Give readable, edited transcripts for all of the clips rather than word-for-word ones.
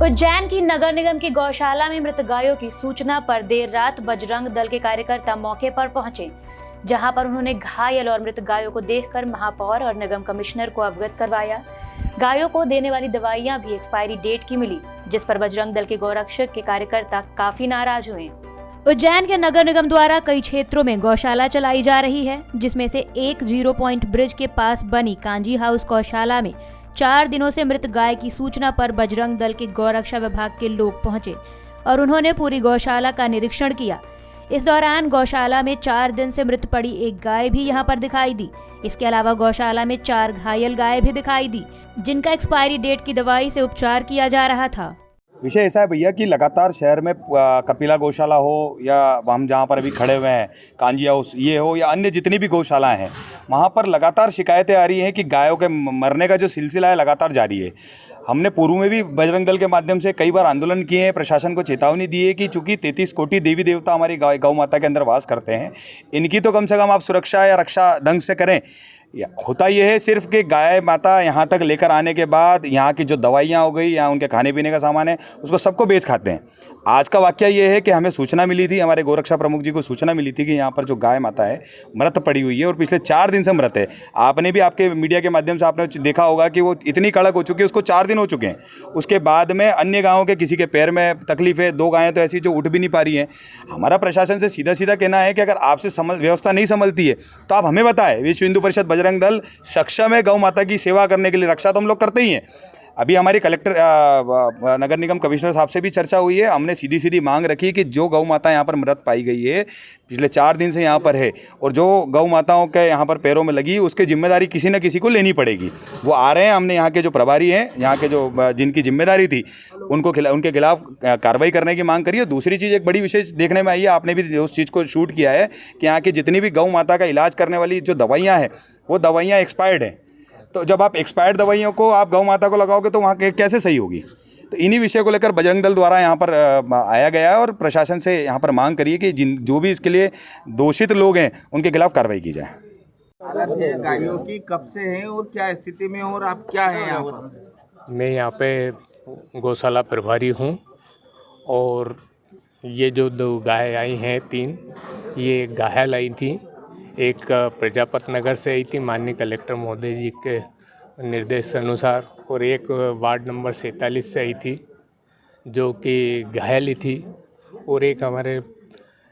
उज्जैन की नगर निगम की गौशाला में मृत गायों की सूचना पर देर रात बजरंग दल के कार्यकर्ता मौके पर पहुंचे, जहां पर उन्होंने घायल और मृत गायों को देखकर महापौर और निगम कमिश्नर को अवगत करवाया। गायों को देने वाली दवाइयां भी एक्सपायरी डेट की मिली, जिस पर बजरंग दल के गौरक्षक के कार्यकर्ता काफी नाराज हुए। उज्जैन के नगर निगम द्वारा कई क्षेत्रों में गौशाला चलाई जा रही है, जिसमें से एक 0 पॉइंट ब्रिज के पास बनी कांजी हाउस गौशाला में 4 दिनों से मृत गाय की सूचना पर बजरंग दल के गौरक्षा विभाग के लोग पहुंचे और उन्होंने पूरी गौशाला का निरीक्षण किया। इस दौरान गौशाला में 4 दिन से मृत पड़ी एक गाय भी यहां पर दिखाई दी। इसके अलावा गौशाला में 4 घायल गाय भी दिखाई दी, जिनका एक्सपायरी डेट की दवाई से उपचार किया जा रहा था। विषय ऐसा है भैया कि लगातार शहर में कपिला गौशाला हो या हम जहाँ पर अभी खड़े हुए हैं कांजी हाउस ये हो या अन्य जितनी भी गौशालाएं हैं, वहाँ पर लगातार शिकायतें आ रही हैं कि गायों के मरने का जो सिलसिला है लगातार जारी है। हमने पूर्व में भी बजरंग दल के माध्यम से कई बार आंदोलन किए हैं, प्रशासन को चेतावनी दी है कि चूंकि 33 कोटि देवी देवता हमारी गौ माता के अंदर वास करते हैं, इनकी तो कम से कम आप सुरक्षा या रक्षा ढंग से करें। होता यह है सिर्फ कि गाय माता यहाँ तक लेकर आने के बाद यहाँ की जो दवाइयाँ हो गई या उनके खाने पीने का सामान है उसको सबको बेच खाते हैं। आज का वाकया ये है कि हमें सूचना मिली थी, हमारे गोरक्षा प्रमुख जी को सूचना मिली थी कि यहाँ पर जो गाय माता है मृत पड़ी हुई है और पिछले 4 दिन से मृत है। आपने भी आपके मीडिया के माध्यम से आपने देखा होगा कि वो इतनी कड़क हो चुकी है, उसको 4 दिन हो चुके हैं। उसके बाद में अन्य गाँवों के किसी के पैर में तकलीफ है, 2 गायें तो ऐसी जो उठ भी नहीं पा रही हैं। हमारा प्रशासन से सीधा सीधा कहना है कि अगर आपसे व्यवस्था नहीं संभलती है तो आप हमें बताएं। विश्व हिंदू परिषद बजरंग दल सक्षम है गौ माता की सेवा करने के लिए, रक्षा तो हम लोग करते ही हैं। अभी हमारी कलेक्टर नगर निगम कमिश्नर साहब से भी चर्चा हुई है। हमने सीधी सीधी मांग रखी कि जो गौ माता यहाँ पर मृत पाई गई है, पिछले 4 दिन से यहाँ पर है और जो गौ माताओं के यहाँ पर पैरों में लगी उसकी जिम्मेदारी किसी न किसी को लेनी पड़ेगी। वो आ रहे हैं, हमने यहाँ के जो प्रभारी हैं, यहाँ के जो जिनकी जिम्मेदारी थी उनके खिलाफ कार्रवाई करने की मांग करी है। दूसरी चीज़ एक बड़ी विशेष देखने में आई है, आपने भी उस चीज़ को शूट किया है कि यहाँ की जितनी भी गौ माता का इलाज करने वाली जो दवाइयाँ हैं वो दवाइयाँ एक्सपायर्ड हैं। तो जब आप एक्सपायर्ड दवाइयों को आप गौ माता को लगाओगे तो वहाँ कैसे सही होगी। तो इन्हीं विषय को लेकर बजरंग दल द्वारा यहाँ पर आया गया है और प्रशासन से यहाँ पर मांग करिए कि जो भी इसके लिए दोषित लोग हैं उनके खिलाफ कार्रवाई की जाए। हालत है गायों की कब से है और क्या स्थिति में और आप क्या है यहाँ पर? मैं यहाँ पे गौशाला प्रभारी हूँ और ये जो 2 गाय आई हैं 3, ये घायल आई थी। एक प्रजापत नगर से आई थी माननीय कलेक्टर महोदय जी के निर्देश अनुसार, और एक वार्ड नंबर 47 से आई थी जो कि घायल ही थी, और एक हमारे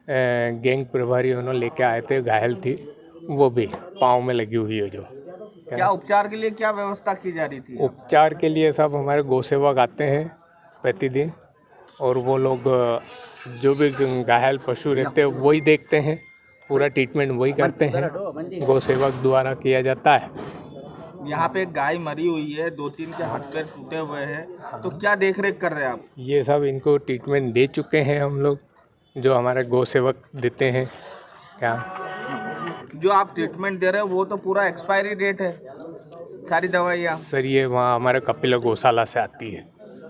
गैंग प्रभारी उन्होंने लेके आए थे, घायल थी, वो भी पाँव में लगी हुई है। जो क्या उपचार के लिए क्या व्यवस्था की जा रही थी? उपचार के लिए सब हमारे गौ सेवक आते हैं प्रतिदिन और वो लोग जो भी घायल पशु रहते हैं वही देखते हैं, पूरा ट्रीटमेंट वही करते हैं, गौ सेवक द्वारा किया जाता है। यहाँ पे एक गाय मरी हुई है, 2-3 के हाथ पैर टूटे हुए हैं, तो क्या देख रेख कर रहे हैं आप? ये सब इनको ट्रीटमेंट दे चुके हैं हम लोग, जो हमारे गौ सेवक देते हैं। क्या जो आप ट्रीटमेंट दे रहे हो वो तो पूरा एक्सपायरी डेट है सारी दवाइयाँ? सर ये वहाँ हमारे कपिला गौशाला से आती है।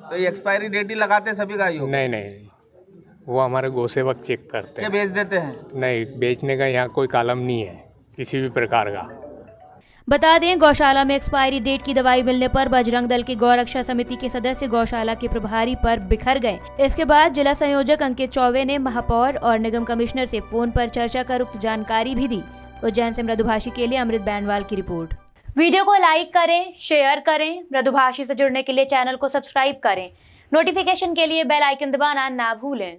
तो ये एक्सपायरी डेट ही लगाते हैं सभी गायों? नहीं, वो हमारे गौ सेवक चेक करते हैं। क्या बेच देते हैं? नहीं, बेचने का यहाँ कोई कालम नहीं है किसी भी प्रकार का। बता दें, गौशाला में एक्सपायरी डेट की दवाई मिलने पर बजरंग दल की गौरक्षा समिति के सदस्य गौशाला के प्रभारी पर बिखर गए। इसके बाद जिला संयोजक अंकित चौबे ने महापौर और निगम कमिश्नर से फोन पर चर्चा कर उक्त जानकारी भी दी। उज्जैन से मृदुभाषी के लिए अमृत बैनवाल की रिपोर्ट। वीडियो को लाइक करें, शेयर करें। मृदुभाषी से जुड़ने के लिए चैनल को सब्सक्राइब करें। नोटिफिकेशन के लिए बेल आइकन दबाना ना भूलें।